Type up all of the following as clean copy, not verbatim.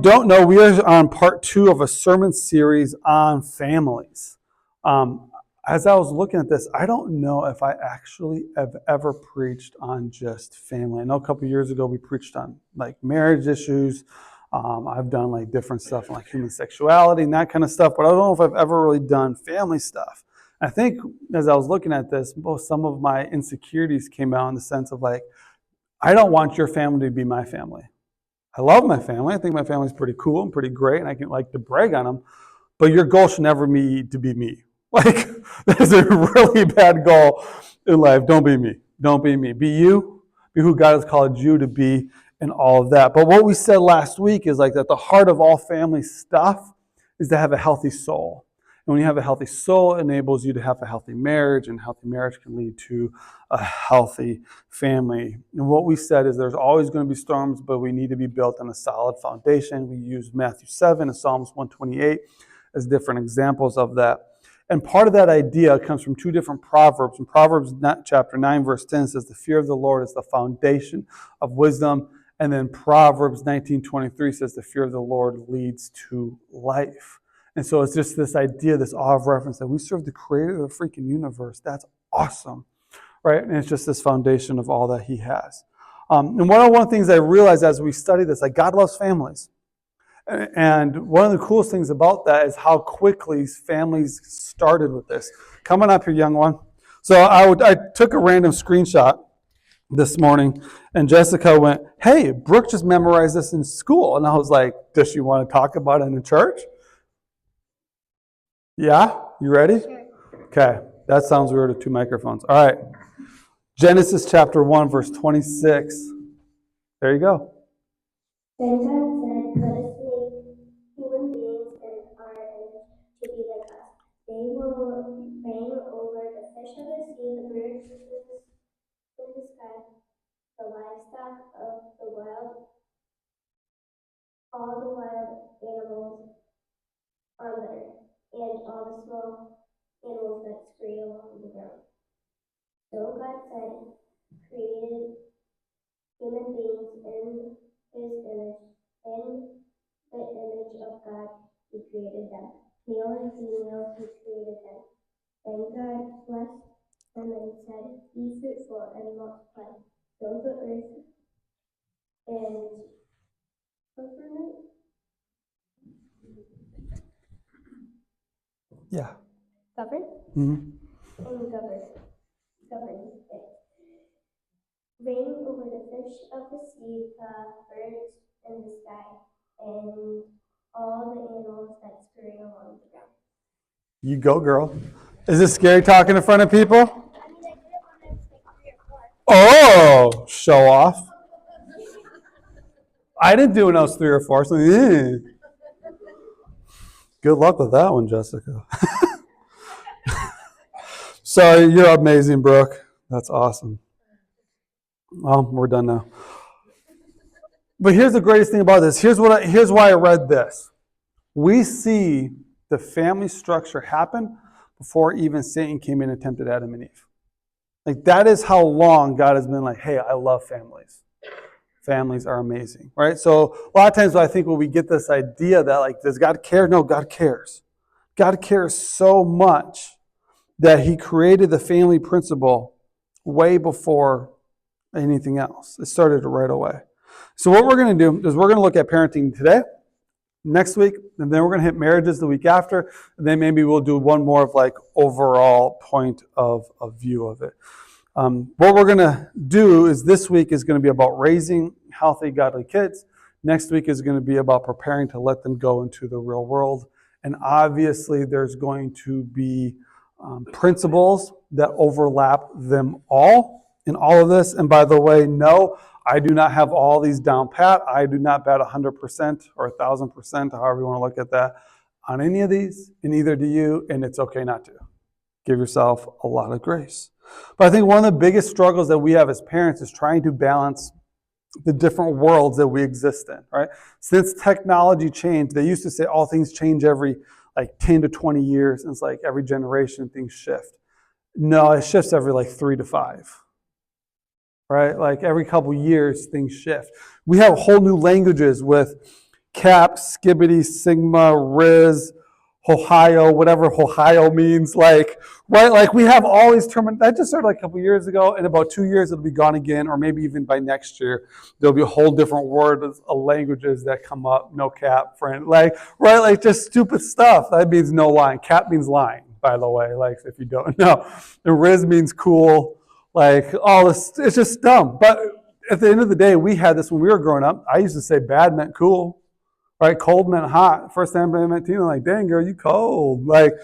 Don't know, we are on part 2 of a sermon series on families. As I was looking at this, I don't know if I actually have ever preached on just family. I know a couple of years ago we preached on like marriage issues. I've done like different stuff like human sexuality and that kind of stuff, but I don't know if I've ever really done family stuff. I think as I was looking at this, some of my insecurities came out in the sense of like, I don't want your family to be my family. I love my family. I think my family's pretty cool and pretty great, and I can like to brag on them. But your goal should never be to be me. Like, that's a really bad goal in life. Don't be me. Don't be me. Be you. Be who God has called you to be and all of that. But what we said last week is like that the heart of all family stuff is to have a healthy soul. And when you have a healthy soul, it enables you to have a healthy marriage, and healthy marriage can lead to a healthy family. And what we said is there's always going to be storms, but we need to be built on a solid foundation. We use Matthew 7 and Psalms 128 as different examples of that. And part of that idea comes from 2 different Proverbs. In Proverbs chapter 9, verse 10 says, the fear of the Lord is the foundation of wisdom. And then Proverbs 19:23 says, the fear of the Lord leads to life. And so it's just this idea, this awe of reference that we serve the creator of the freaking universe. That's awesome, right? And it's just this foundation of all that he has. And one of the things I realized as we study this, like God loves families. And one of the coolest things about that is how quickly families started with this. Coming up here, young one. So I took a random screenshot this morning, and Jessica went, hey, Brooke just memorized this in school. And I was like, does she want to talk about it in the church? Yeah? You ready? Sure. Okay. That sounds weird with 2 microphones. All right. Genesis chapter 1, verse 26. There you go. Then God said, let us make human beings in our image to be like us. They will reign over the fish of the sea, the birds in the sky, the livestock of the wild, all the wild animals on the earth, and all the small animals that scurry along the ground. So God said, created human beings in his image. In the image of God, he created them. Male and female, he created them. Then God blessed them and said, be fruitful and multiply. Fill the earth and govern it. Yeah. Govern? Mm-hmm. And govern it. Reign over the fish of the sea, the birds in the sky, and all the animals that scurry along the ground. You go, girl. Is it scary talking in front of people? I mean, I did it when I was like 3 or 4. Oh, show off. I didn't do it when I was 3 or 4. So, good luck with that one, Jessica. So you're amazing, Brooke. That's awesome. Well, we're done now. But here's the greatest thing about this. Here's why I read this. We see the family structure happen before even Satan came in and tempted Adam and Eve. Like, that is how long God has been like, hey, I love families. Families are amazing, right? So a lot of times I think when we get this idea that like, does God care? No, God cares. God cares so much that he created the family principle way before anything else. It started right away. So what we're going to do is we're going to look at parenting today, next week, and then we're going to hit marriages the week after, and then maybe we'll do one more of like overall point of view of it. What we're going to do is this week is going to be about raising healthy, godly kids. Next week is going to be about preparing to let them go into the real world. And obviously there's going to be principles that overlap them all in all of this. And by the way, no, I do not have all these down pat. I do not bet 100% or 1,000%, however you want to look at that, on any of these, and neither do you, and it's okay not to. Give yourself a lot of grace. But I think one of the biggest struggles that we have as parents is trying to balance the different worlds that we exist in, right? Since technology changed, they used to say all things change every like 10 to 20 years, and it's like every generation things shift. No, it shifts every like 3 to 5. Right? Like every couple years, things shift. We have whole new languages with Cap, Skibbity, Sigma, Riz, Ohio, whatever Ohio means, like, right? Like we have all these terms. That just started like a couple years ago. In about 2 years, it'll be gone again, or maybe even by next year, there'll be a whole different word of languages that come up. No cap, friend. Like, right? Like just stupid stuff. That means no lying. Cap means lying, by the way, like if you don't know. And Riz means cool. Like all this, it's just dumb. But at the end of the day, we had this when we were growing up. I used to say bad meant cool. Right, cold meant hot. First time I met Tina, like, dang girl, you cold. Like,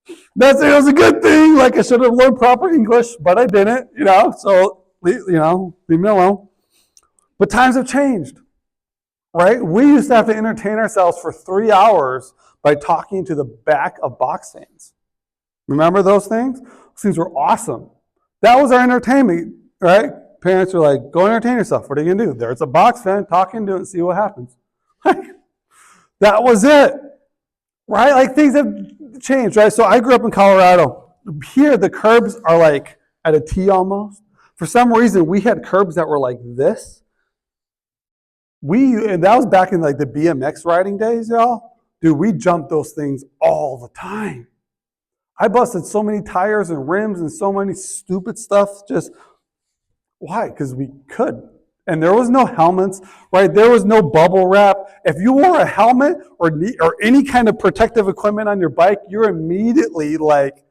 it was a good thing. Like, I should have learned proper English, but I didn't, So, leave me alone. But times have changed, right? We used to have to entertain ourselves for 3 hours by talking to the back of box fans. Remember those things? Those things were awesome. That was our entertainment, right? Parents are like, go entertain yourself. What are you going to do? There's a box fan. Talk into it and see what happens. That was it. Right? Like things have changed, right? So I grew up in Colorado. Here, the curbs are like at a T almost. For some reason, we had curbs that were like this. And that was back in like the BMX riding days, y'all. Dude, we jumped those things all the time. I busted so many tires and rims and so many stupid stuff just... Why? Because we could. And there was no helmets, right? There was no bubble wrap. If you wore a helmet or any kind of protective equipment on your bike, you're immediately like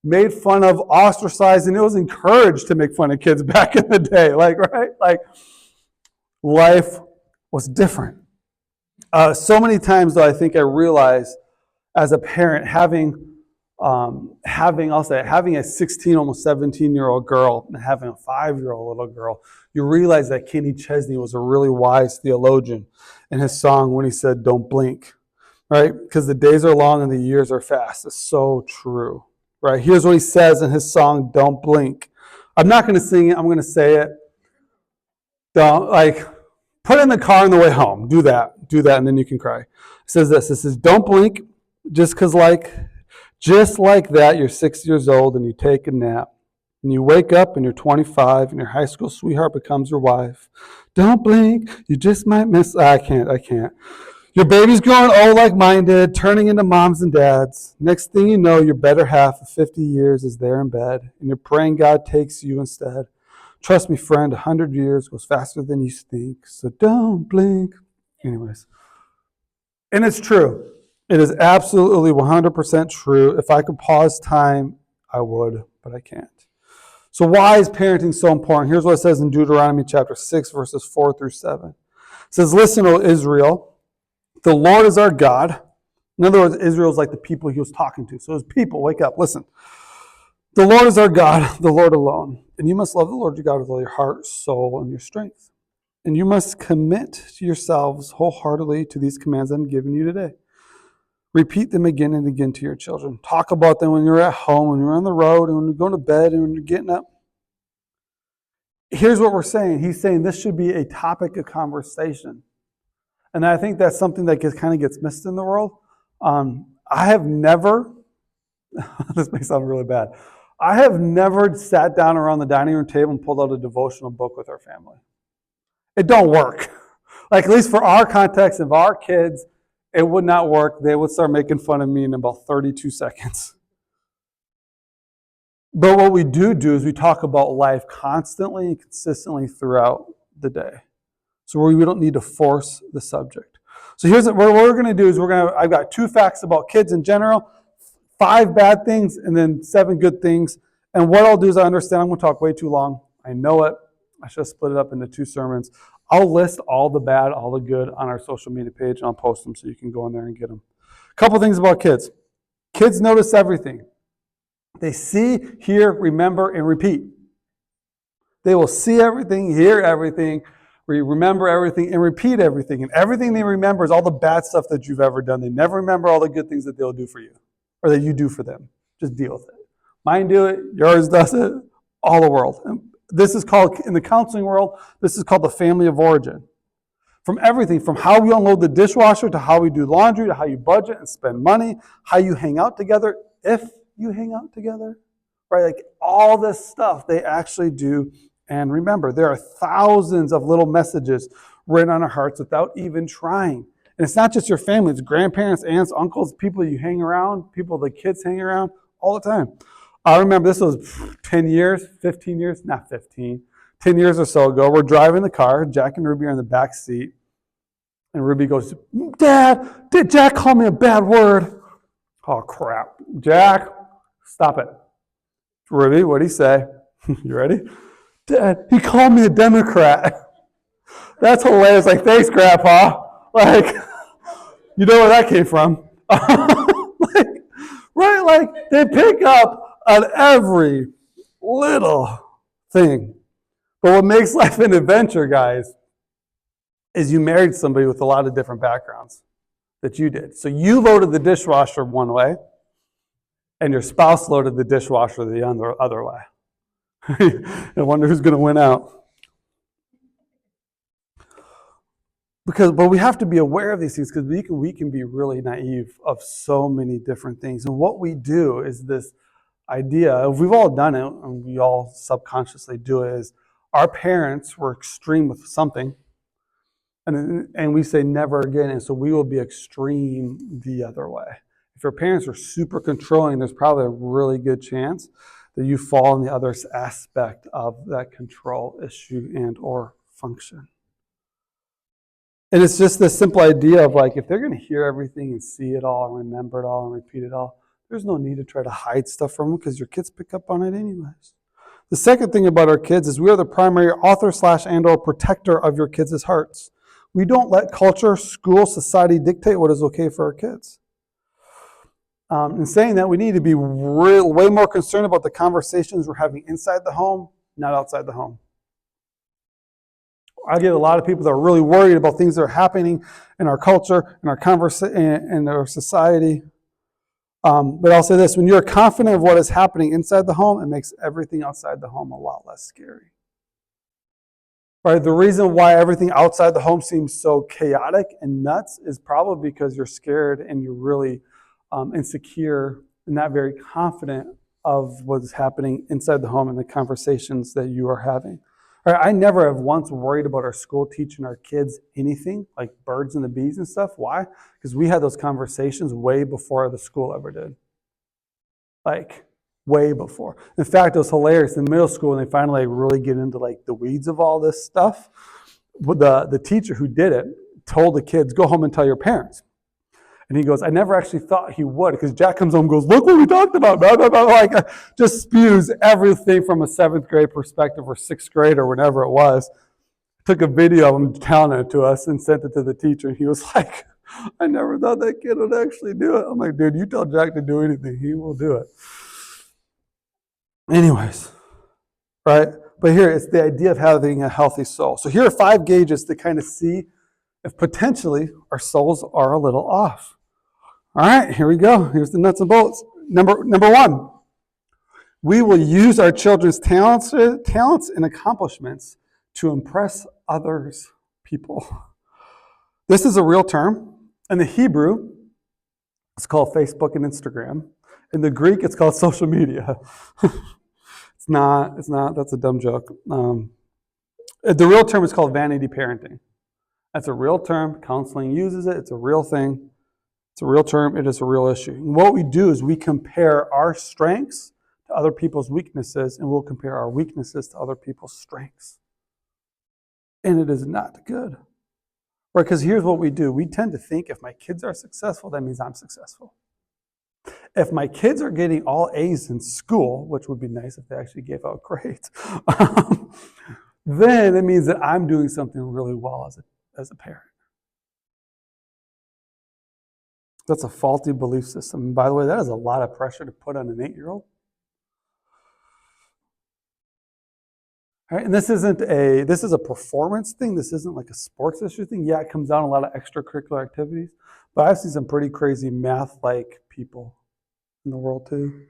made fun of, ostracized, and it was encouraged to make fun of kids back in the day. Like, right? Like, life was different. So many times, though, I think I realized as a parent, having a 16, almost 17-year-old girl and having a 5-year-old little girl, you realize that Kenny Chesney was a really wise theologian in his song when he said, don't blink, right? Because the days are long and the years are fast. It's so true, right? Here's what he says in his song, Don't Blink. I'm not going to sing it. I'm going to say it. Don't, put it in the car on the way home. Do that, and then you can cry. It says this. It says, don't blink just like that, you're 6 years old and you take a nap. And you wake up and you're 25 and your high school sweetheart becomes your wife. Don't blink, you just might miss... I can't. Your baby's growing old like mine did, turning into moms and dads. Next thing you know, your better half of 50 years is there in bed and you're praying God takes you instead. Trust me, friend, 100 years goes faster than you think, so don't blink. Anyways. And it's true. It is absolutely 100% true. If I could pause time, I would, but I can't. So why is parenting so important? Here's what it says in Deuteronomy chapter 6, verses 4 through 7. It says, listen, O Israel, the Lord is our God. In other words, Israel is like the people he was talking to. So his people, wake up, listen. The Lord is our God, the Lord alone. And you must love the Lord your God with all your heart, soul, and your strength. And you must commit to yourselves wholeheartedly to these commands I'm giving you today. Repeat them again and again to your children. Talk about them when you're at home, when you're on the road, and when you're going to bed, and when you're getting up. Here's what we're saying. He's saying this should be a topic of conversation. And I think that's something that kind of gets missed in the world. I have never, this may sound really bad, I have never sat down around the dining room table and pulled out a devotional book with our family. It don't work. Like, at least for our context of our kids, it would not work. They would start making fun of me in about 32 seconds. But what we do is we talk about life constantly and consistently throughout the day. So we don't need to force the subject. So here's what we're going to do is I've got 2 facts about kids in general, 5 bad things, and then 7 good things. And what I'll do is I'm going to talk way too long. I know it. I should have split it up into 2 sermons. I'll list all the bad, all the good on our social media page, and I'll post them so you can go in there and get them. A couple things about kids. Kids notice everything. They see, hear, remember, and repeat. They will see everything, hear everything, remember everything, and repeat everything. And everything they remember is all the bad stuff that you've ever done. They never remember all the good things that they'll do for you or that you do for them. Just deal with it. Mine do it, yours does it, all the world. And this is called, in the counseling world, this is called the family of origin. From everything, from how we unload the dishwasher to how we do laundry to how you budget and spend money, how you hang out together, if you hang out together, right? Like all this stuff they actually do And remember, there are thousands of little messages written on our hearts without even trying. And it's not just your family, it's grandparents, aunts, uncles, people you hang around, people the kids hang around all the time. I remember this was 10 years, 15 years, not 15, 10 years or so ago. We're driving the car, Jack and Ruby are in the back seat. And Ruby goes, Dad, did Jack call me a bad word? Oh, crap. Jack, stop it. Ruby, what'd he say? You ready? Dad, he called me a Democrat. That's hilarious. Like, thanks, Grandpa. Like, you know where that came from. Like, right? Like, they pick up on every little thing. But what makes life an adventure, guys, is you married somebody with a lot of different backgrounds that you did. So you loaded the dishwasher one way, and your spouse loaded the dishwasher the other way. I wonder who's going to win out. But we have to be aware of these things because we can be really naive of so many different things. And what we do is this idea, we've all done it, and we all subconsciously do it, is our parents were extreme with something, and we say never again, and so we will be extreme the other way. If your parents are super controlling, there's probably a really good chance that you fall in the other aspect of that control issue and or function. And it's just this simple idea of like, if they're going to hear everything and see it all and remember it all and repeat it all, there's no need to try to hide stuff from them because your kids pick up on it anyways. The second thing about our kids is we are the primary author / and or protector of your kids' hearts. We don't let culture, school, society dictate what is okay for our kids. In saying that, we need to be way more concerned about the conversations we're having inside the home, not outside the home. I get a lot of people that are really worried about things that are happening in our culture, in our in our society. But I'll say this, when you're confident of what is happening inside the home, it makes everything outside the home a lot less scary. Right? The reason why everything outside the home seems so chaotic and nuts is probably because you're scared and you're really insecure and not very confident of what's happening inside the home and the conversations that you are having. I never have once worried about our school teaching our kids anything, like birds and the bees and stuff. Why? Because we had those conversations way before the school ever did. Like, way before. In fact, it was hilarious. In middle school, when they finally really get into like the weeds of all this stuff, the teacher who did it told the kids, go home and tell your parents. And he goes, I never actually thought he would, because Jack comes home and goes, look what we talked about, blah, blah, blah, like just spews everything from a 7th grade perspective or 6th grade or whatever it was. Took a video of him telling it to us and sent it to the teacher. And he was like, I never thought that kid would actually do it. I'm like, dude, you tell Jack to do anything, he will do it. Anyways, right? But here, it's the idea of having a healthy soul. So here are 5 gauges to kind of see if potentially our souls are a little off. All right, here we go. Here's the nuts and bolts. Number 1, we will use our children's talents and accomplishments to impress others people. This is a real term. In the Hebrew, it's called Facebook and Instagram. In the Greek, it's called social media. It's not, that's a dumb joke. The real term is called vanity parenting. That's a real term. Counseling uses it. It's a real thing. It's a real term. It is a real issue. And what we do is we compare our strengths to other people's weaknesses, and we'll compare our weaknesses to other people's strengths. And it is not good. Right? Because here's what we do. We tend to think if my kids are successful, that means I'm successful. If my kids are getting all A's in school, which would be nice if they actually gave out grades, then it means that I'm doing something really well as a parent. That's a faulty belief system. And by the way, that is a lot of pressure to put on an 8-year-old. Right? And this is a performance thing. This isn't like a sports issue thing. Yeah, it comes down to a lot of extracurricular activities. But I've seen some pretty crazy math-like people in the world too.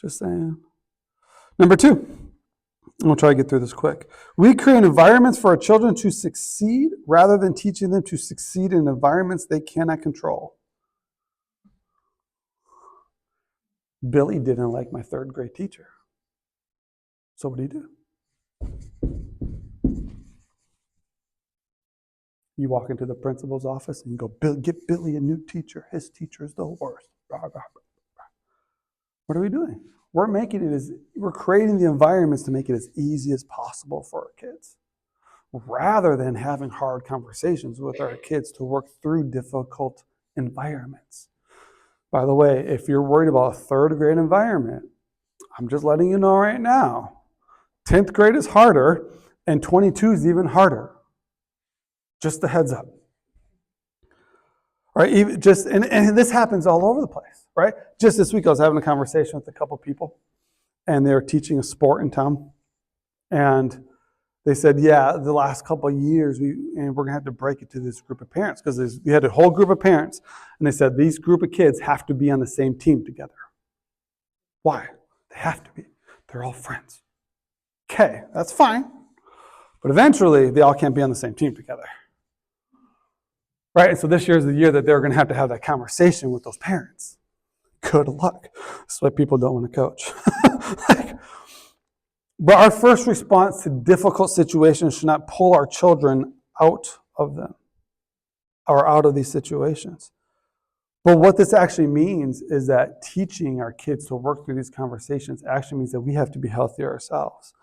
Just saying. Number 2. We'll try to get through this quick. We create environments for our children to succeed rather than teaching them to succeed in environments they cannot control. Billy didn't like my 3rd grade teacher. So what did he do? You walk into the principal's office and you go, get Billy a new teacher. His teacher is the worst. What are we doing? We're creating the environments to make it as easy as possible for our kids, rather than having hard conversations with our kids to work through difficult environments. By the way, if you're worried about a third grade environment, I'm just letting you know right now, 10th grade is harder and 22 is even harder. Just a heads up. Right? And this happens all over the place, right? Just this week I was having a conversation with a couple people, and they were teaching a sport in town. And they said, yeah, the last couple of years, we're going to have to break it to this group of parents, because we had a whole group of parents, and they said, these group of kids have to be on the same team together. Why? They have to be. They're all friends. Okay, that's fine. But eventually, they all can't be on the same team together. Right? And so this year is the year that they're going to have that conversation with those parents. Good luck. That's why people don't want to coach. But our first response to difficult situations should not pull our children out of them or out of these situations. But what this actually means is that teaching our kids to work through these conversations actually means that we have to be healthy ourselves.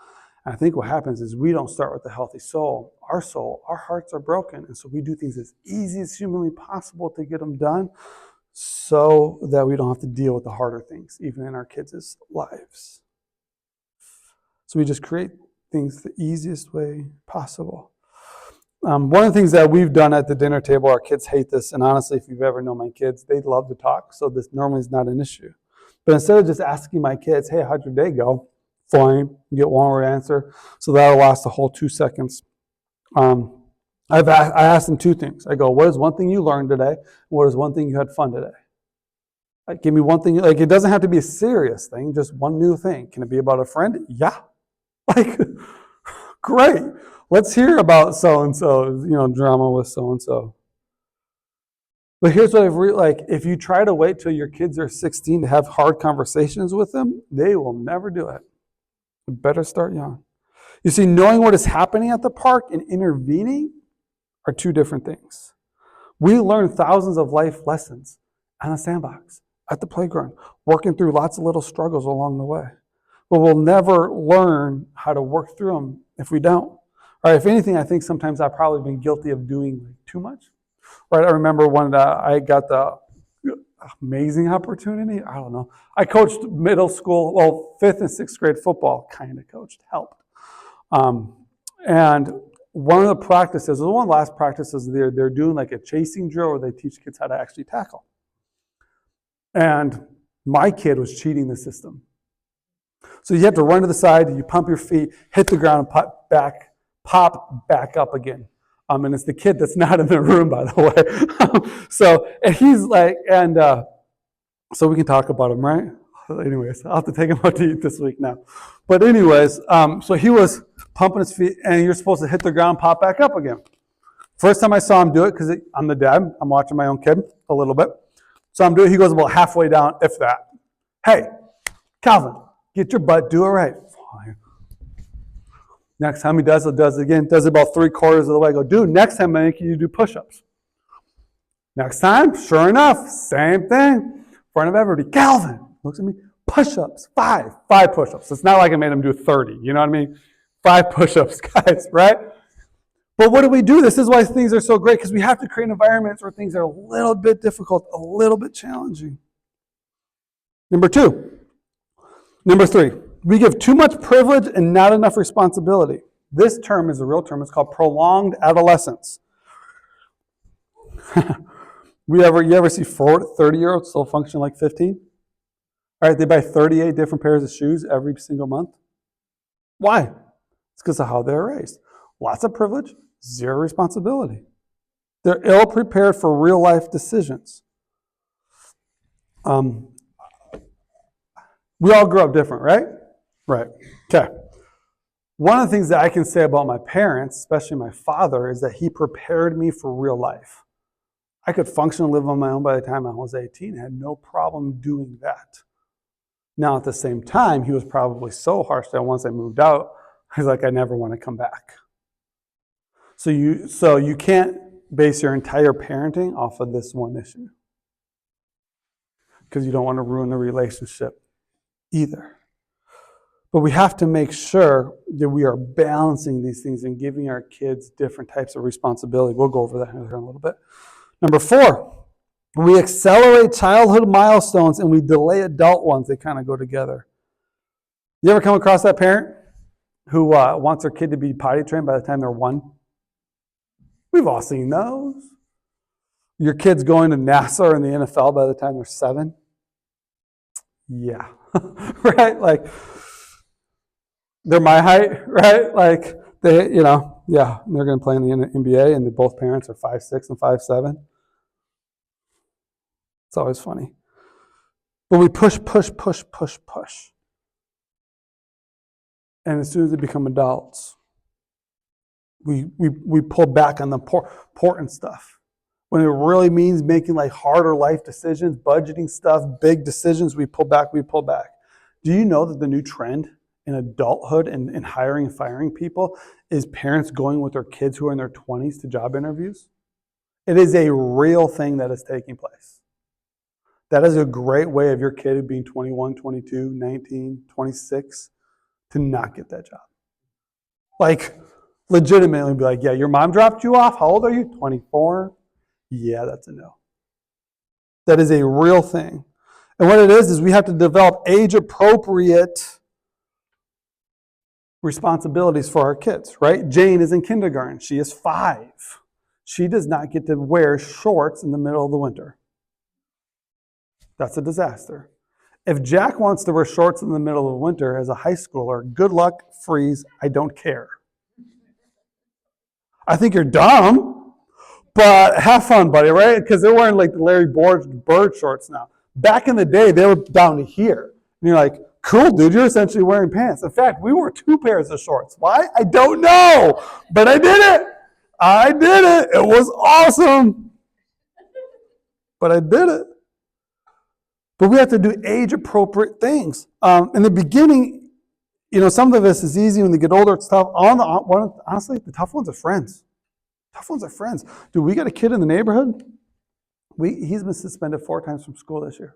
And I think what happens is we don't start with a healthy soul. Our hearts are broken. And so we do things as easy as humanly possible to get them done so that we don't have to deal with the harder things, even in our kids' lives. So we just create things the easiest way possible. One of the things that we've done at the dinner table, our kids hate this, and honestly, if you've ever known my kids, they love to talk, so this normally is not an issue. But instead of just asking my kids, hey, how'd your day go? Fine, you get one word answer, so that'll last the whole 2 seconds. I asked them two things. I go, what is one thing you learned today? What is one thing you had fun today? Like, give me one thing. Like, it doesn't have to be a serious thing, just one new thing. Can it be about a friend? Yeah. Like, great. Let's hear about so-and-so, drama with so-and-so. But here's what I've realized. If you try to wait till your kids are 16 to have hard conversations with them, they will never do it. You better start young. You see, knowing what is happening at the park and intervening are two different things. We learn thousands of life lessons on a sandbox, at the playground, working through lots of little struggles along the way. But we'll never learn how to work through them if we don't. Right? If anything, I think sometimes I've probably been guilty of doing too much. Right? I remember when I got the amazing opportunity. I don't know. I coached middle school, 5th and 6th grade football, kind of coached, helped. And one of the practices, one of the last practices, they're doing like a chasing drill where they teach kids how to actually tackle. And my kid was cheating the system. So you have to run to the side, you pump your feet, hit the ground, pop back up again. And it's the kid that's not in the room, by the way. So we can talk about him, right? Anyways, I'll have to take him out to eat this week now. But anyways, so he was pumping his feet, and you're supposed to hit the ground, pop back up again. First time I saw him do it, because I'm the dad, I'm watching my own kid a little bit. So I'm doing, he goes about halfway down, if that. Hey, Calvin, get your butt, do it right. Fine. Next time he does it again, does it about 3/4 of the way. I go, dude, next time I make you do push-ups. Next time, sure enough, same thing. In front of everybody, Calvin looks at me, push-ups, 5 push-ups. It's not like I made him do 30, you know what I mean? 5 push-ups, guys, right? But what do? This is why things are so great, because we have to create environments where things are a little bit difficult, a little bit challenging. Number 3, we give too much privilege and not enough responsibility. This term is a real term. It's called prolonged adolescence. You ever see 30-year-olds still function like 15? All right, they buy 38 different pairs of shoes every single month. Why? It's because of how they're raised. Lots of privilege, 0 responsibility. They're ill-prepared for real-life decisions. We all grew up different, right? Right. Okay. One of the things that I can say about my parents, especially my father, is that he prepared me for real life. I could function and live on my own by the time I was 18. I had no problem doing that. Now, at the same time, he was probably so harsh that once I moved out, I was like, I never want to come back. So you can't base your entire parenting off of this one issue. Because you don't want to ruin the relationship either. But we have to make sure that we are balancing these things and giving our kids different types of responsibility. We'll go over that here in a little bit. Number 4, we accelerate childhood milestones and we delay adult ones. They kind of go together. You ever come across that parent who wants their kid to be potty trained by the time they're 1? We've all seen those. Your kid's going to NASA or in the NFL by the time they're 7. Yeah, right? Like, they're my height, right? Like, they're going to play in the NBA, and both parents are 5'6" and 5'7". It's always funny. But we push. And as soon as they become adults, we pull back on the important stuff. When it really means making like harder life decisions, budgeting stuff, big decisions, we pull back. Do you know that the new trend in adulthood and hiring and firing people is parents going with their kids who are in their 20s to job interviews? It is a real thing that is taking place. That is a great way of your kid being 21, 22, 19, 26 to not get that job. Like, legitimately be like, yeah, your mom dropped you off. How old are you? 24? Yeah, that's a no. That is a real thing. And what it is we have to develop age-appropriate responsibilities for our kids, right? Jane is in kindergarten. She is 5. She does not get to wear shorts in the middle of the winter. That's a disaster. If Jack wants to wear shorts in the middle of the winter as a high schooler, good luck, freeze, I don't care. I think you're dumb, but have fun, buddy, right? Because they're wearing like the Larry Bird shorts now. Back in the day, they were down to here. And you're like, cool, dude, you're essentially wearing pants. In fact, we wore 2 pairs of shorts. Why? I don't know, but I did it. It was awesome. But I did it. But we have to do age-appropriate things. In the beginning, some of this is easy. When they get older, it's tough. Honestly, the tough ones are friends. Dude, we got a kid in the neighborhood. He's been suspended 4 times from school this year.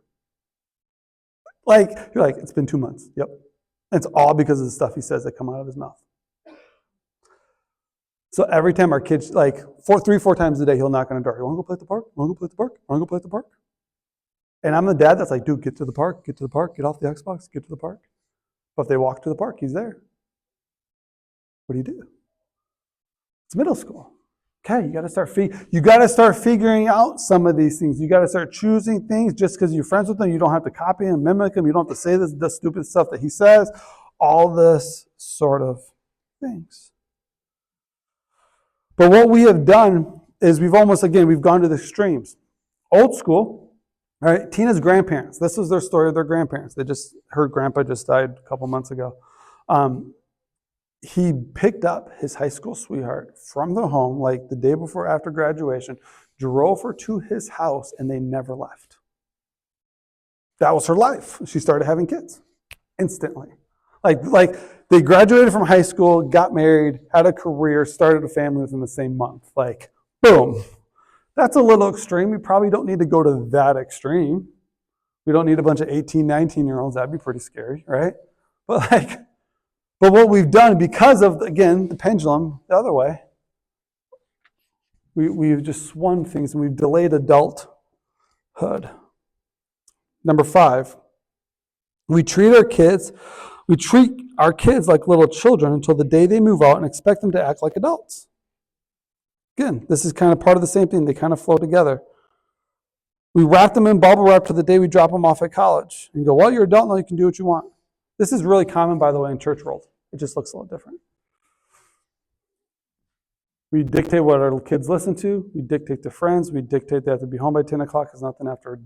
Like, you're like, it's been 2 months. Yep. And it's all because of the stuff he says that come out of his mouth. So every time our kids, like 3-4 times a day, he'll knock on a door. You want to go play at the park? Want to go play at the park? Want to go play at the park? And I'm the dad that's like, dude, get to the park, get off the Xbox, get to the park. But if they walk to the park, he's there. What do you do? It's middle school. Okay, you got to start figuring out some of these things. You got to start choosing things. Just because you're friends with them, you don't have to copy him, mimic him. You don't have to say the stupid stuff that he says. All this sort of things. But what we have done is we've gone to the extremes. Old school, right? Tina's grandparents. This was their story of their grandparents. Her grandpa just died a couple months ago. He picked up his high school sweetheart from the home, like the day before after graduation, drove her to his house, and they never left. That was her life. She started having kids instantly. Like they graduated from high school, got married, had a career, started a family within the same month. Like, boom. That's a little extreme. We probably don't need to go to that extreme. We don't need a bunch of 18, 19-year-olds. That'd be pretty scary, right? But what we've done, because of, again, the pendulum the other way, we've just swung things and we've delayed adulthood. Number 5, we treat our kids like little children until the day they move out and expect them to act like adults. Again, this is kind of part of the same thing. They kind of flow together. We wrap them in bubble wrap to the day we drop them off at college and go, well, you're an adult now, you can do what you want. This is really common, by the way, in church world. It just looks a little different. We dictate what our kids listen to. We dictate to friends. We dictate they have to be home by 10 o'clock because nothing after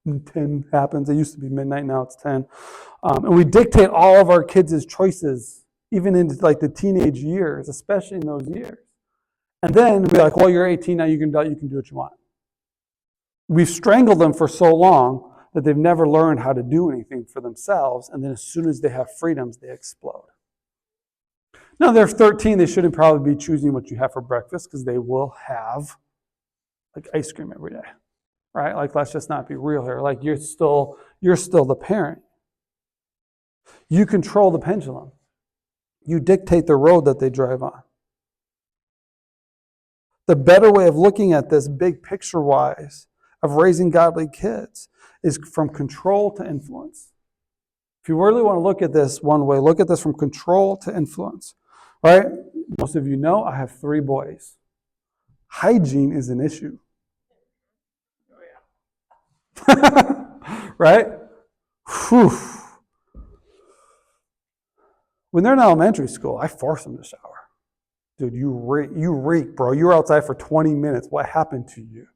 10 happens. It used to be midnight, now it's 10. And we dictate all of our kids' choices, even into like the teenage years, especially in those years. And then we're like, well, you're 18 now, you can do what you want. We've strangled them for so long that they've never learned how to do anything for themselves. And then as soon as they have freedoms, they explode. Now they're 13, they shouldn't probably be choosing what you have for breakfast because they will have like ice cream every day, right? Like, let's just not be real here. Like, you're still the parent. You control the pendulum. You dictate the road that they drive on. The better way of looking at this, big picture wise, of raising godly kids is from control to influence. If you really want to look at this one way, look at this from control to influence, right? Most of you know I have 3 boys. Hygiene is an issue. Right? Whew. When they're in elementary school, I force them to shower. Dude, you reek, bro. You were outside for 20 minutes. What happened to you?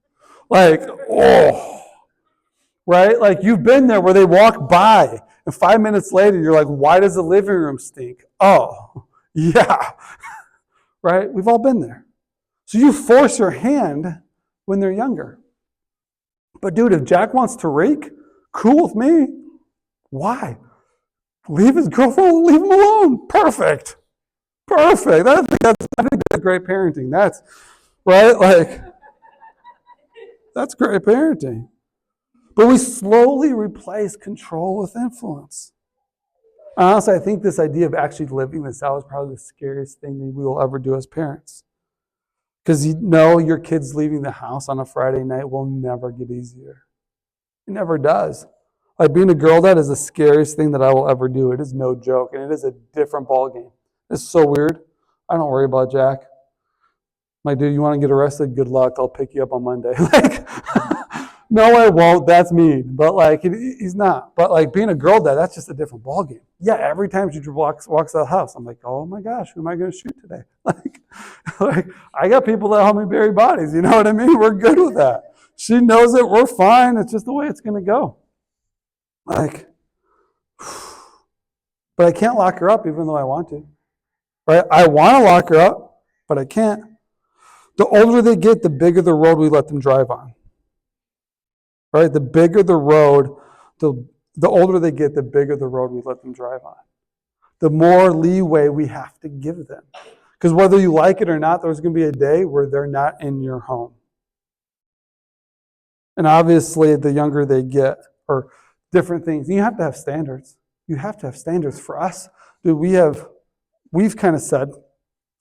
Like, oh. Right? Like, you've been there where they walk by, and 5 minutes later, you're like, why does the living room stink? Oh, yeah. Right? We've all been there. So you force your hand when they're younger. But dude, if Jack wants to rake, cool with me. Why? Leave his girlfriend, leave him alone. Perfect. I think that's great parenting. That's right. Like, that's great parenting. But we slowly replace control with influence. Honestly, I think this idea of actually living this out is probably the scariest thing that we will ever do as parents. Because you know your kid's leaving the house on a Friday night will never get easier. It never does. Like, being a girl dad is the scariest thing that I will ever do. It is no joke, and it is a different ball game. It's so weird. I don't worry about Jack. My dude, you want to get arrested? Good luck. I'll pick you up on Monday. Like, no, I won't. That's mean. But like, he's not. But like, being a girl dad, that's just a different ball game. Yeah, every time she walks out of the house, I'm like, oh my gosh, who am I going to shoot today? Like, I got people that help me bury bodies. You know what I mean? We're good with that. She knows it. We're fine. It's just the way it's going to go. Like, but I can't lock her up even though I want to. Right? I want to lock her up, but I can't. The older they get, the bigger the road we let them drive on. Right? The bigger the road, the older they get, the bigger the road we let them drive on. The more leeway we have to give them. Because whether you like it or not, there's going to be a day where they're not in your home. And obviously, the younger they get, or different things, you have to have standards. You have to have standards. For us, dude, we've kind of said,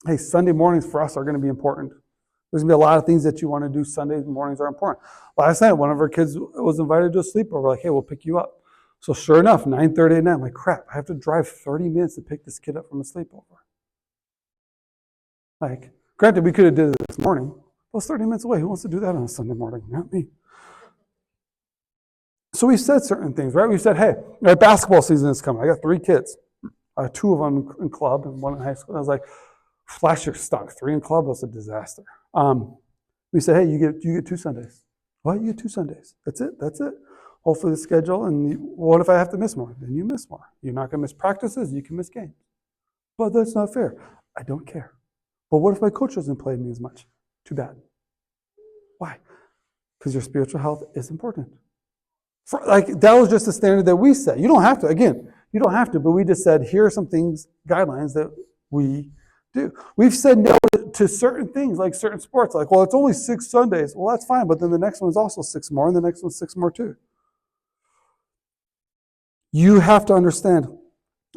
hey, Sunday mornings for us are going to be important. There's going to be a lot of things that you want to do. Sunday mornings are important. Last night, one of our kids was invited to a sleepover. Like, hey, we'll pick you up. So sure enough, 9:30 at night, I'm like, crap, I have to drive 30 minutes to pick this kid up from a sleepover. Like, granted, we could have did it this morning. It was 30 minutes away. Who wants to do that on a Sunday morning? Not me. So we've said certain things, right? We've said, hey, our basketball season is coming. I got 3 kids. 2 of them in club and 1 in high school. I was like, last year stunk. 3 in club was a disaster. We said, hey, you get 2 Sundays. What? You get 2 Sundays. That's it. Hopefully the schedule. And what if I have to miss more? Then you miss more. You're not going to miss practices. You can miss games. But that's not fair. I don't care. But what if my coach doesn't play me as much? Too bad. Why? Because your spiritual health is important. That was just a standard that we set. You don't have to. Again, you don't have to. But we just said, here are some things, guidelines that we do. We've said no to certain things, like certain sports. Like, well, it's only 6 Sundays. Well, that's fine. But then the next one is also 6 more, and the next one's 6 more too. You have to understand,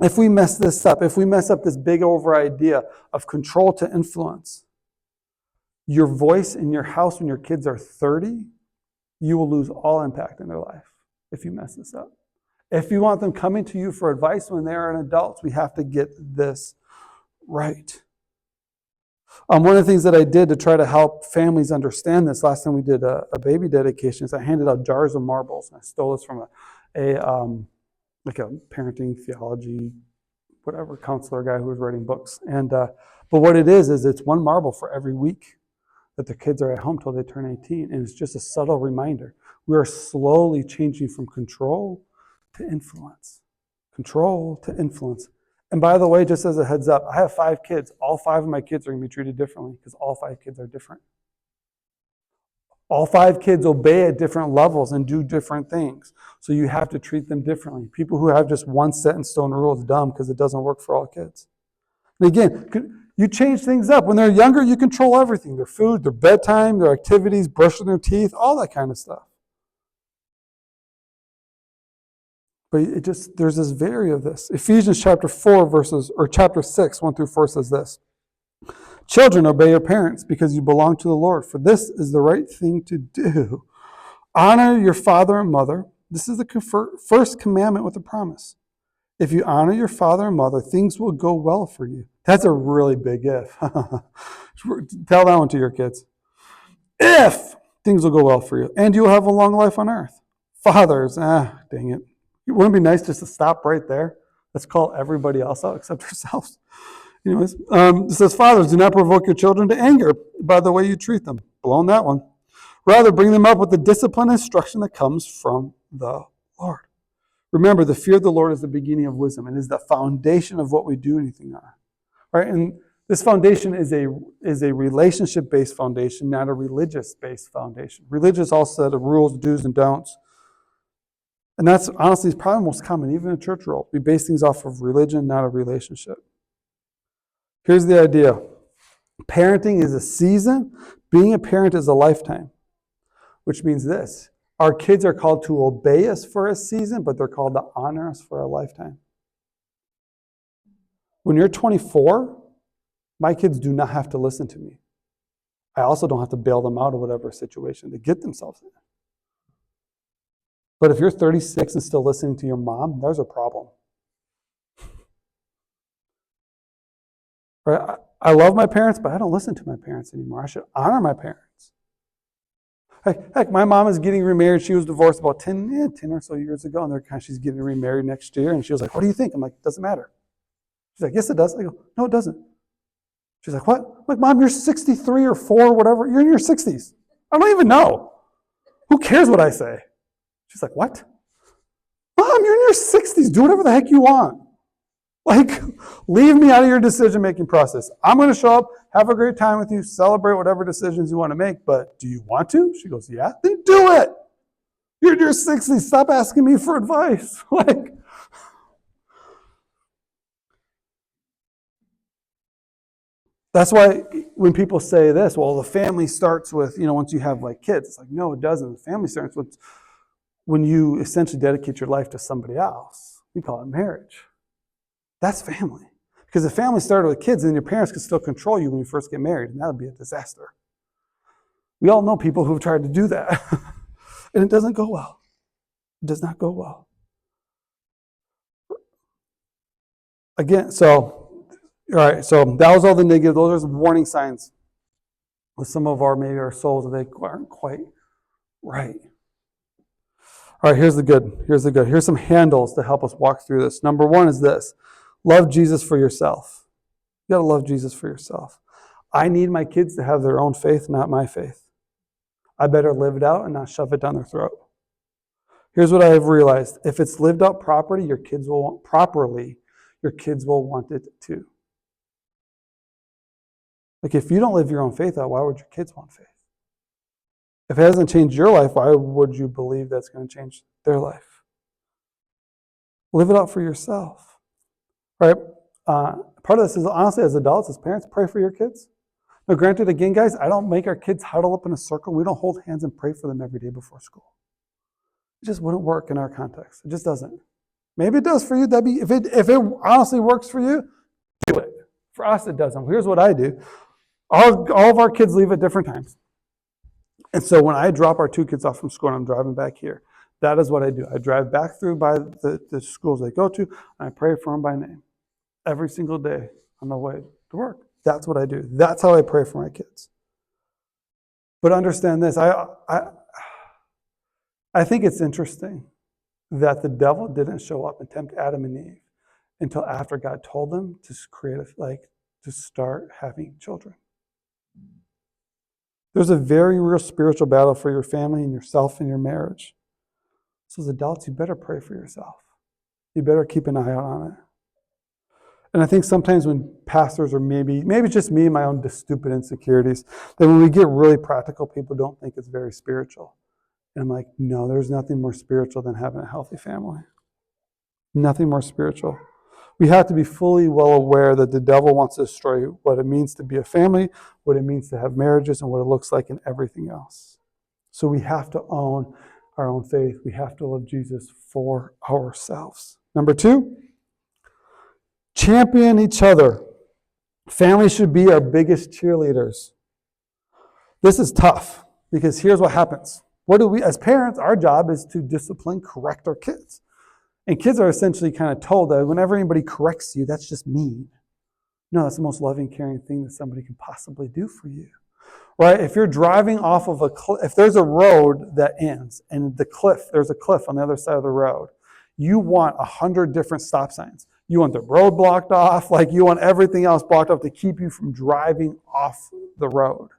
if we mess this up, if we mess up this big over idea of control to influence, your voice in your house when your kids are 30, you will lose all impact in their life if you mess this up. If you want them coming to you for advice when they are an adult, we have to get this right. One of the things that I did to try to help families understand this, last time we did a baby dedication, is I handed out jars of marbles. I stole this from a parenting theology, whatever, counselor guy who was writing books. And but what it is it's 1 marble for every week that the kids are at home till they turn 18. And it's just a subtle reminder. We are slowly changing from control to influence. Control to influence. And by the way, just as a heads up, I have 5 kids. All 5 of my kids are going to be treated differently because all 5 kids are different. All 5 kids obey at different levels and do different things. So you have to treat them differently. People who have just one set in stone rule is dumb because it doesn't work for all kids. And again, You change things up. When they're younger, you control everything. Their food, their bedtime, their activities, brushing their teeth, all that kind of stuff. But there's this vary of this. Ephesians chapter 6, 1 through 4 says this. Children, obey your parents because you belong to the Lord, for this is the right thing to do. Honor your father and mother. This is the first commandment with a promise. If you honor your father and mother, things will go well for you. That's a really big if. Tell that one to your kids. If things will go well for you, and you will have a long life on earth. Fathers, dang it. Wouldn't it be nice just to stop right there? Let's call everybody else out except ourselves. Anyways, it says, fathers, do not provoke your children to anger by the way you treat them. Blown that one. Rather, bring them up with the discipline and instruction that comes from the Lord. Remember, the fear of the Lord is the beginning of wisdom and is the foundation of what we do anything on. Right? And this foundation is a relationship-based foundation, not a religious-based foundation. Religious also set of rules, do's, and don'ts. And that's honestly probably most common, even in church world. We base things off of religion, not a relationship. Here's the idea. Parenting is a season. Being a parent is a lifetime. Which means this. Our kids are called to obey us for a season, but they're called to honor us for a lifetime. When you're 24, my kids do not have to listen to me. I also don't have to bail them out of whatever situation they get themselves in. But if you're 36 and still listening to your mom, there's a problem. Right? I love my parents, but I don't listen to my parents anymore. I should honor my parents. Heck, my mom is getting remarried. She was divorced about 10 or so years ago, and she's getting remarried next year. And she was like, what do you think? I'm like, it doesn't matter. She's like, yes, it does. I go, no, it doesn't. She's like, what? I'm like, Mom, you're 63 or 4, whatever. You're in your 60s. I don't even know. Who cares what I say? She's like, what? Mom, you're in your 60s. Do whatever the heck you want. Like, leave me out of your decision-making process. I'm going to show up, have a great time with you, celebrate whatever decisions you want to make, but do you want to? She goes, yeah. Then do it. You're in your 60s. Stop asking me for advice. Like, that's why when people say this, well, the family starts with, once you have like kids. It's like, no, it doesn't. The family starts with when you essentially dedicate your life to somebody else. We call it marriage. That's family. Because if family started with kids, then your parents could still control you when you first get married, and that would be a disaster. We all know people who've tried to do that, and it doesn't go well. It does not go well. Again, all right, so that was all the negative. Those are some warning signs with some of maybe our souls that they aren't quite right. All right, here's the good. Here's some handles to help us walk through this. Number 1 is this. Love Jesus for yourself. You got to love Jesus for yourself. I need my kids to have their own faith, not my faith. I better live it out and not shove it down their throat. Here's what I have realized. If it's lived out properly, your kids will want it too. Like if you don't live your own faith out, why would your kids want faith? If it hasn't changed your life, why would you believe that's going to change their life? Live it out for yourself. Right? Part of this is, honestly, as adults, as parents, pray for your kids. Now, granted, again, guys, I don't make our kids huddle up in a circle. We don't hold hands and pray for them every day before school. It just wouldn't work in our context. It just doesn't. Maybe it does for you. If it honestly works for you, do it. For us, it doesn't. Here's what I do. All of our kids leave at different times. And so when I drop our 2 kids off from school and I'm driving back here, that is what I do. I drive back through by the schools they go to, and I pray for them by name. Every single day on the way to work. That's what I do. That's how I pray for my kids. But understand this. I think it's interesting that the devil didn't show up and tempt Adam and Eve until after God told them to to start having children. There's a very real spiritual battle for your family and yourself and your marriage. So as adults, you better pray for yourself. You better keep an eye out on it. And I think sometimes when pastors, or maybe it's just me and my own stupid insecurities, that when we get really practical, people don't think it's very spiritual. And I'm like, no, there's nothing more spiritual than having a healthy family. Nothing more spiritual. We have to be fully well aware that the devil wants to destroy what it means to be a family, what it means to have marriages, and what it looks like in everything else. So we have to own our own faith. We have to love Jesus for ourselves. Number 2, champion each other. Family should be our biggest cheerleaders. This is tough because here's what happens. What do we, as parents, our job is to discipline, correct our kids. And kids are essentially kind of told that whenever anybody corrects you, that's just mean. No, that's the most loving, caring thing that somebody can possibly do for you. Right? If you're driving off of a cliff, if there's a road that ends and there's a cliff on the other side of the road, you want 100 different stop signs. You want the road blocked off, like you want everything else blocked off to keep you from driving off the road.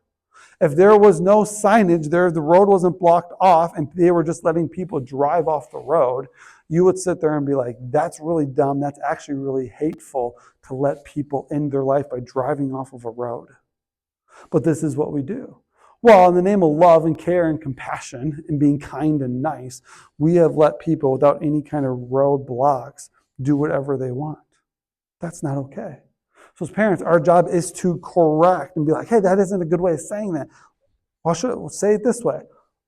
If there was no signage there, the road wasn't blocked off and they were just letting people drive off the road, you would sit there and be like, that's really dumb. That's actually really hateful to let people end their life by driving off of a road. But this is what we do. Well, in the name of love and care and compassion and being kind and nice, we have let people without any kind of roadblocks do whatever they want. That's not okay. So as parents, our job is to correct and be like, hey, that isn't a good way of saying that. Well, we'll say it this way.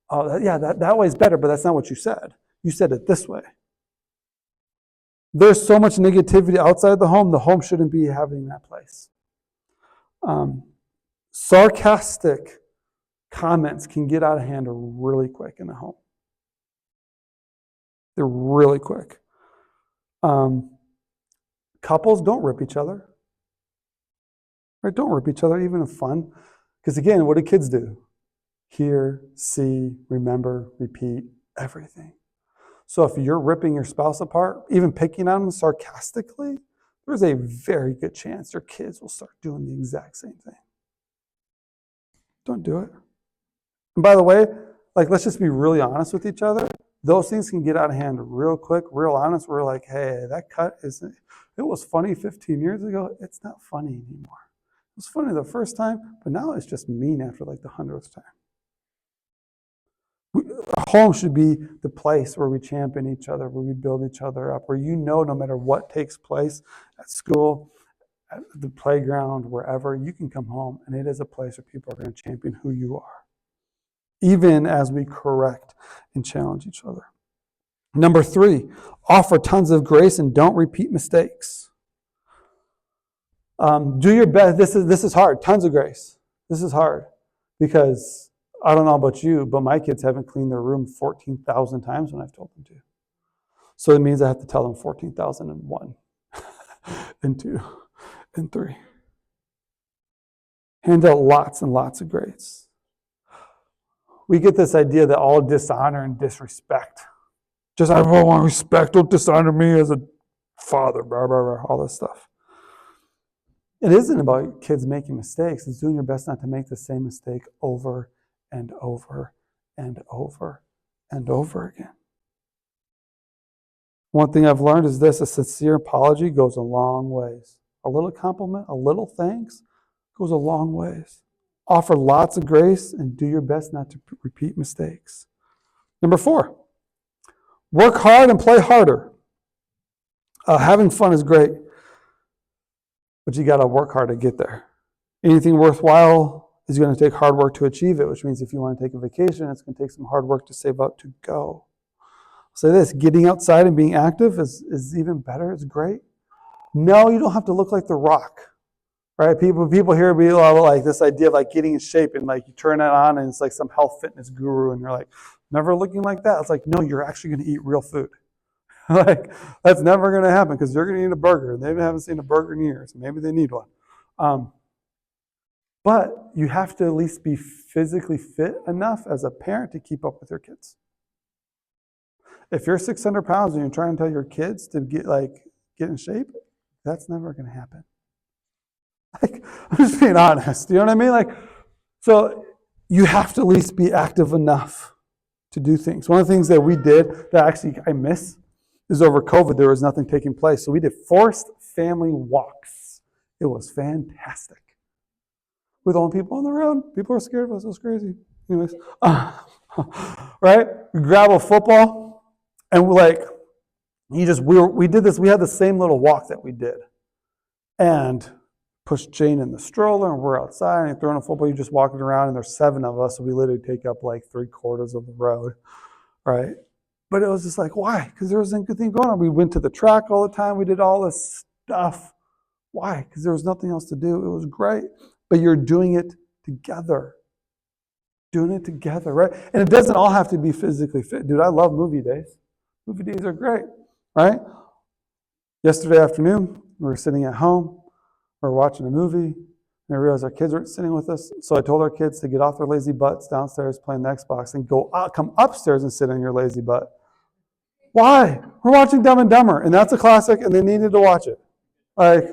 Oh, that way is better, but that's not what you said. You said it this way. There's so much negativity outside the home shouldn't be having that place. Sarcastic comments can get out of hand really quick in the home. They're really quick. Couples, don't rip each other. Right? Don't rip each other, even in fun. Because again, what do kids do? Hear, see, remember, repeat, everything. So if you're ripping your spouse apart, even picking on them sarcastically, there's a very good chance your kids will start doing the exact same thing. Don't do it. And by the way, let's just be really honest with each other. Those things can get out of hand real quick, real honest. We're like, hey, that cut it was funny 15 years ago. It's not funny anymore. It was funny the first time, but now it's just mean after the 100th time. Home should be the place where we champion each other, where we build each other up, where no matter what takes place at school, at the playground, wherever, you can come home and it is a place where people are going to champion who you are, even as we correct and challenge each other. Number 3, offer tons of grace and don't repeat mistakes. Do your best. This is hard. Tons of grace. This is hard because I don't know about you, but my kids haven't cleaned their room 14,000 times when I've told them to. So it means I have to tell them 14,001 and 2 and 3. Hand out lots and lots of grace. We get this idea that all dishonor and disrespect, just I don't want respect, don't dishonor me as a father, blah, blah, blah, all this stuff. It isn't about kids making mistakes. It's doing your best not to make the same mistake over and over and over and over again. One thing I've learned is this: a sincere apology goes a long ways. A little compliment, a little thanks goes a long ways. Offer lots of grace and do your best not to repeat mistakes. Number 4, work hard and play harder. Having fun is great, but you got to work hard to get there. Anything worthwhile is going to take hard work to achieve it, which means if you want to take a vacation, it's going to take some hard work to save up to go. I'll say this: getting outside and being active is even better. It's great. No, you don't have to look like The Rock, right? People here be like this idea of getting in shape and you turn it on and it's like some health fitness guru and you're like, never looking like that. It's like, no, you're actually going to eat real food. That's never going to happen because they're going to eat a burger and they haven't seen a burger in years. Maybe they need one. But you have to at least be physically fit enough as a parent to keep up with your kids. If you're 600 pounds and you're trying to tell your kids to get in shape, that's never going to happen. I'm just being honest. You know what I mean? So you have to at least be active enough to do things. One of the things that we did that actually I miss is over COVID, there was nothing taking place. So we did forced family walks. It was fantastic. With all the people on the road, people are scared of us. It was crazy. Anyways, right? We grab a football and we're We did this, we had the same little walk that we did. And pushed Jane in the stroller, and we're outside, and throwing a football, you're just walking around, and there's 7 of us, so we literally take up like 3/4 of the road, right? But it was just like, why? Because there wasn't a good thing going on. We went to the track all the time, we did all this stuff. Why? Because there was nothing else to do. It was great. But you're doing it together. Doing it together, right? And it doesn't all have to be physically fit. Dude, I love movie days. Movie days are great, right? Yesterday afternoon, we were sitting at home, we were watching a movie, and I realized our kids weren't sitting with us. So I told our kids to get off their lazy butts downstairs playing the Xbox and come upstairs and sit on your lazy butt. Why? We're watching Dumb and Dumber, and that's a classic, and they needed to watch it. Like,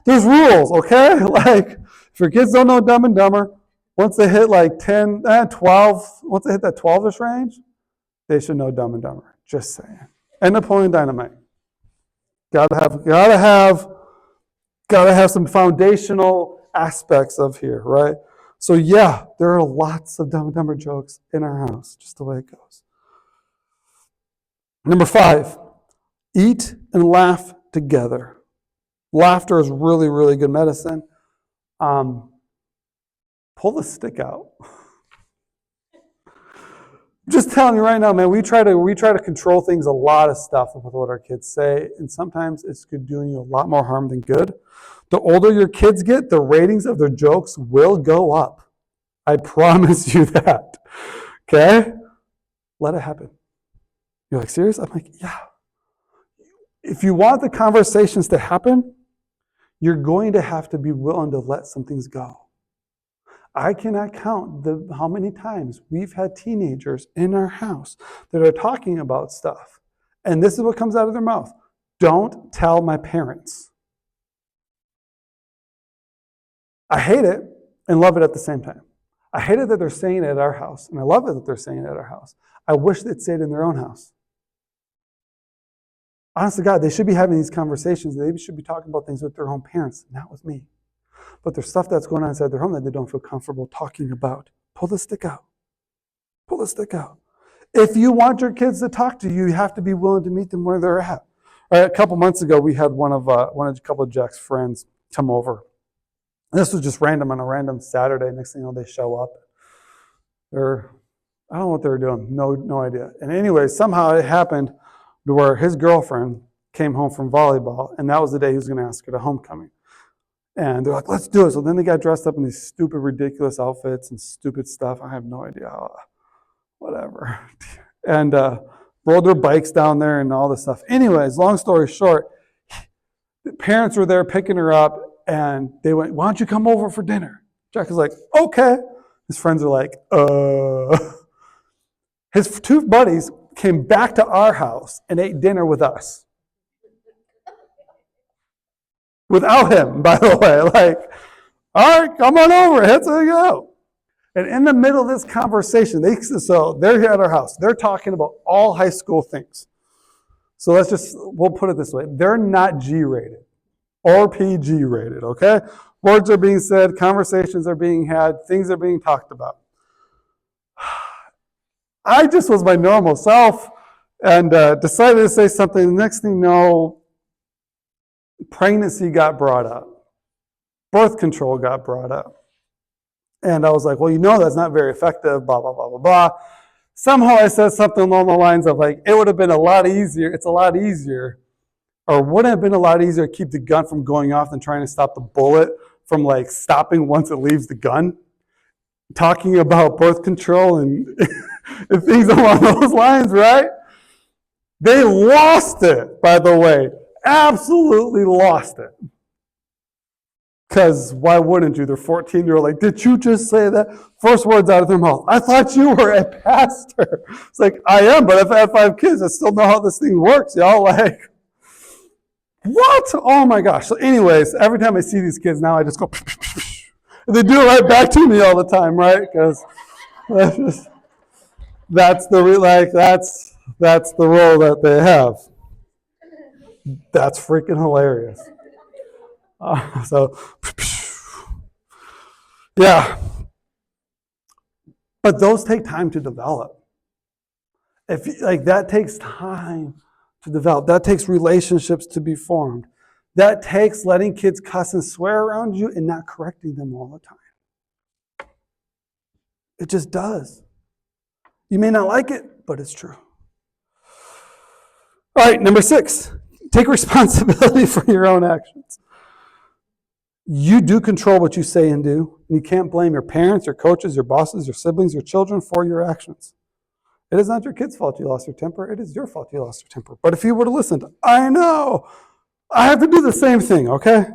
there's rules, okay? Like, if your kids don't know Dumb and Dumber, once they hit like 10, 12, once they hit that 12-ish range, they should know Dumb and Dumber. Just saying. And Napoleon Dynamite. Gotta have some foundational aspects of here, right? So yeah, there are lots of Dumb and Dumber jokes in our house, just the way it goes. Number 5, eat and laugh together. Laughter is really, really good medicine. Pull the stick out. I'm just telling you right now, man, we try to control things, a lot of stuff with what our kids say, and sometimes it's doing you a lot more harm than good. The older your kids get, the ratings of their jokes will go up. I promise you that. Okay? Let it happen. You're like, serious? I'm like, yeah. If you want the conversations to happen, you're going to have to be willing to let some things go. I cannot count how many times we've had teenagers in our house that are talking about stuff. And this is what comes out of their mouth. Don't tell my parents. I hate it and love it at the same time. I hate it that they're saying it at our house, and I love it that they're saying it at our house. I wish they'd say it in their own house. Honest to God, they should be having these conversations. They should be talking about things with their own parents, not with me. But there's stuff that's going on inside their home that they don't feel comfortable talking about. Pull the stick out. Pull the stick out. If you want your kids to talk to you, you have to be willing to meet them where they're at. All right, a couple months ago, we had a couple of Jack's friends come over. This was just random on a random Saturday. Next thing you know, they show up. I don't know what they were doing. No idea. And anyway, somehow it happened to where his girlfriend came home from volleyball, and that was the day he was going to ask her to homecoming. And they're like, let's do it. So then they got dressed up in these stupid, ridiculous outfits and stupid stuff. I have no idea how, whatever. And rode their bikes down there and all this stuff. Anyways, long story short, the parents were there picking her up, and they went, why don't you come over for dinner? Jack is like, okay. His friends are like, His 2 buddies came back to our house and ate dinner with us. Without him, by the way. Like, all right, come on over. Let's go. And in the middle of this conversation, they're here at our house. They're talking about all high school things. So we'll put it this way. They're not G-rated or PG-rated, okay? Words are being said, conversations are being had, things are being talked about. I just was my normal self and decided to say something. The next thing you know, pregnancy got brought up. Birth control got brought up. And I was like, well, that's not very effective, blah, blah, blah, blah, blah. Somehow I said something along the lines of like, it would have been a lot easier, or wouldn't have been a lot easier to keep the gun from going off than trying to stop the bullet from like stopping once it leaves the gun. Talking about birth control and, and things along those lines, right? They lost it, by the way. Absolutely lost it. Because why wouldn't you? They're 14-year-old. Like, did you just say that? First words out of their mouth. I thought you were a pastor. It's like, I am, but if I have 5 kids, I still know how this thing works, y'all. Like, what? Oh my gosh. So anyways, every time I see these kids now, I just go, and they do it right back to me all the time, right? Because that's the role that they have. That's freaking hilarious. Yeah. But those take time to develop. That takes time to develop. That takes relationships to be formed. That takes letting kids cuss and swear around you and not correcting them all the time. It just does. You may not like it, but it's true. All right, number 6, take responsibility for your own actions. You do control what you say and do. You can't blame your parents, your coaches, your bosses, your siblings, your children for your actions. It is not your kid's fault you lost your temper. It is your fault you lost your temper. But if you would have listened, I know, I have to do the same thing, okay?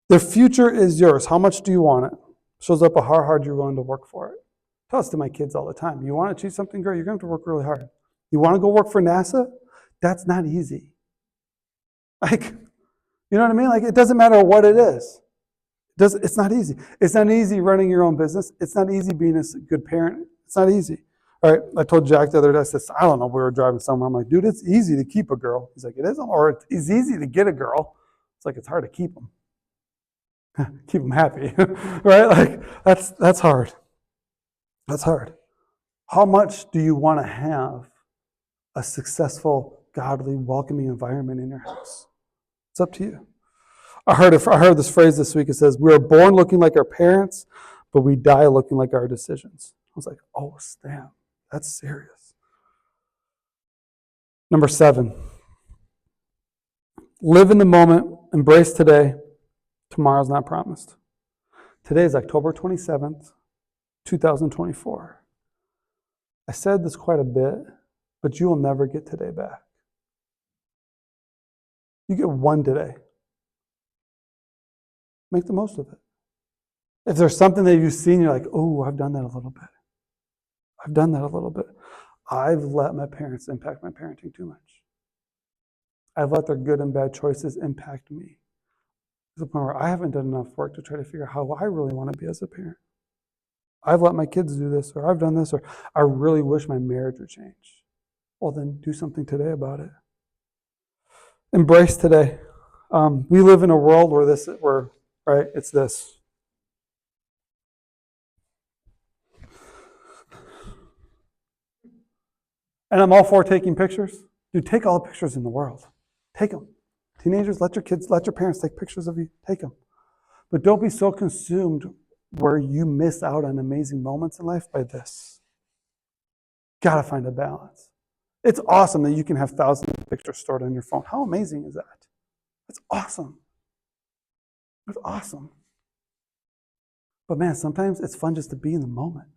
The future is yours. How much do you want it? Shows up how hard you're willing to work for it. I tell this to my kids all the time. You want to achieve something great, you're going to have to work really hard. You want to go work for NASA? That's not easy. You know what I mean? It doesn't matter what it is. It's not easy. It's not easy running your own business. It's not easy being a good parent. It's not easy. All right, I told Jack the other day, I said, I don't know, we were driving somewhere. I'm like, dude, it's easy to keep a girl. He's like, it isn't? Or it's easy to get a girl. It's like, it's hard to keep them. Keep them happy, right? That's hard. That's hard. How much do you want to have a successful, godly, welcoming environment in your house? It's up to you. I heard this phrase this week. It says, we are born looking like our parents, but we die looking like our decisions. I was like, oh, snap. That's serious. Number 7, live in the moment, embrace today. Tomorrow's not promised. Today is October 27th, 2024. I said this quite a bit, but you will never get today back. You get one today. Make the most of it. If there's something that you've seen, you're like, oh, I've done that a little bit. I've done that a little bit. I've let my parents impact my parenting too much. I've let their good and bad choices impact me. To the point where I haven't done enough work to try to figure out how I really want to be as a parent. I've let my kids do this, or I've done this, or I really wish my marriage would change. Well, then do something today about it. Embrace today. We live in a world where right, it's this. And I'm all for taking pictures. Dude, take all the pictures in the world. Take them. Teenagers, let your parents take pictures of you. Take them. But don't be so consumed where you miss out on amazing moments in life by this. Gotta find a balance. It's awesome that you can have thousands of pictures stored on your phone. How amazing is that? That's awesome. It's awesome. But man, sometimes it's fun just to be in the moment.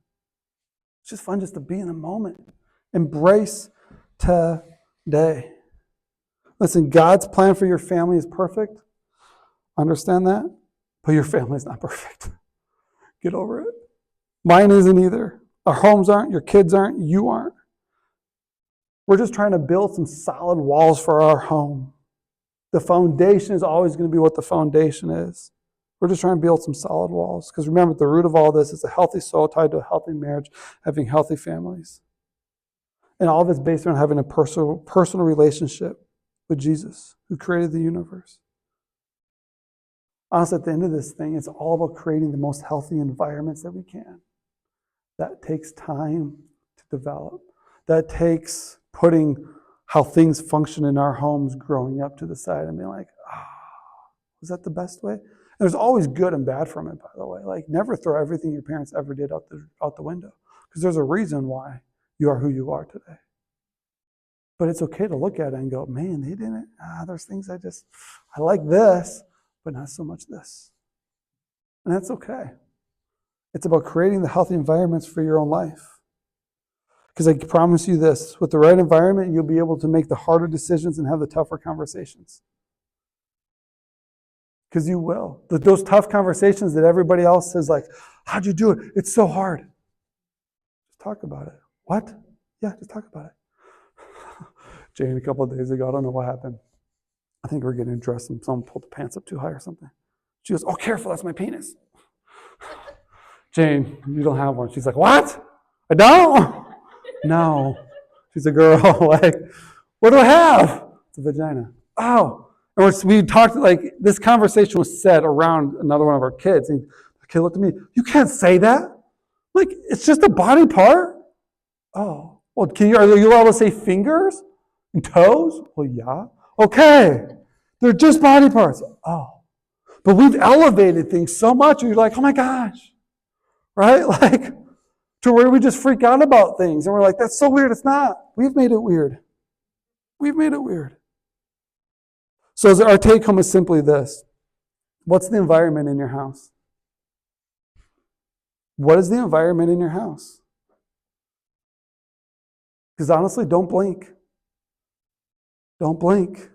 It's just fun just to be in the moment. Embrace today. Listen, God's plan for your family is perfect. Understand that? But your family is not perfect. Get over it. Mine isn't either. Our homes aren't, your kids aren't, you aren't. We're just trying to build some solid walls for our home. The foundation is always going to be what the foundation is. We're just trying to build some solid walls. Because remember, the root of all this is a healthy soul tied to a healthy marriage, having healthy families. And all of it's based on having a personal relationship with Jesus, who created the universe. Honestly, at the end of this thing, it's all about creating the most healthy environments that we can. That takes time to develop. That takes putting how things function in our homes growing up to the side and being like, was that the best way? And there's always good and bad from it, by the way. Never throw everything your parents ever did out the window. Because there's a reason why you are who you are today. But it's okay to look at it and go, man, they didn't. There's things I like this, but not so much this. And that's okay. It's about creating the healthy environments for your own life. Because I promise you this, with the right environment, you'll be able to make the harder decisions and have the tougher conversations. Because you will. Those tough conversations that everybody else says, how'd you do it? It's so hard. Just talk about it. What? Yeah, just talk about it. Jane, a couple of days ago, I don't know what happened. I think we're getting dressed and someone pulled the pants up too high or something. She goes, oh, careful, that's my penis. Jane, you don't have one. She's like, what? I don't? No. She's a girl. What do I have? It's a vagina. Oh. And we talked, this conversation was said around another one of our kids. And the kid looked at me, you can't say that. It's just a body part. Oh. Well, are you allowed to say fingers and toes? Well, yeah. Okay. They're just body parts. Oh. But we've elevated things so much, you're like, oh my gosh. Right? Like, to where we just freak out about things. And we're like, that's so weird. It's not. We've made it weird. We've made it weird. So our take home is simply this. What's the environment in your house? What is the environment in your house? Because honestly, don't blink. Don't blink.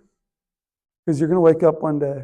Because you're going to wake up one day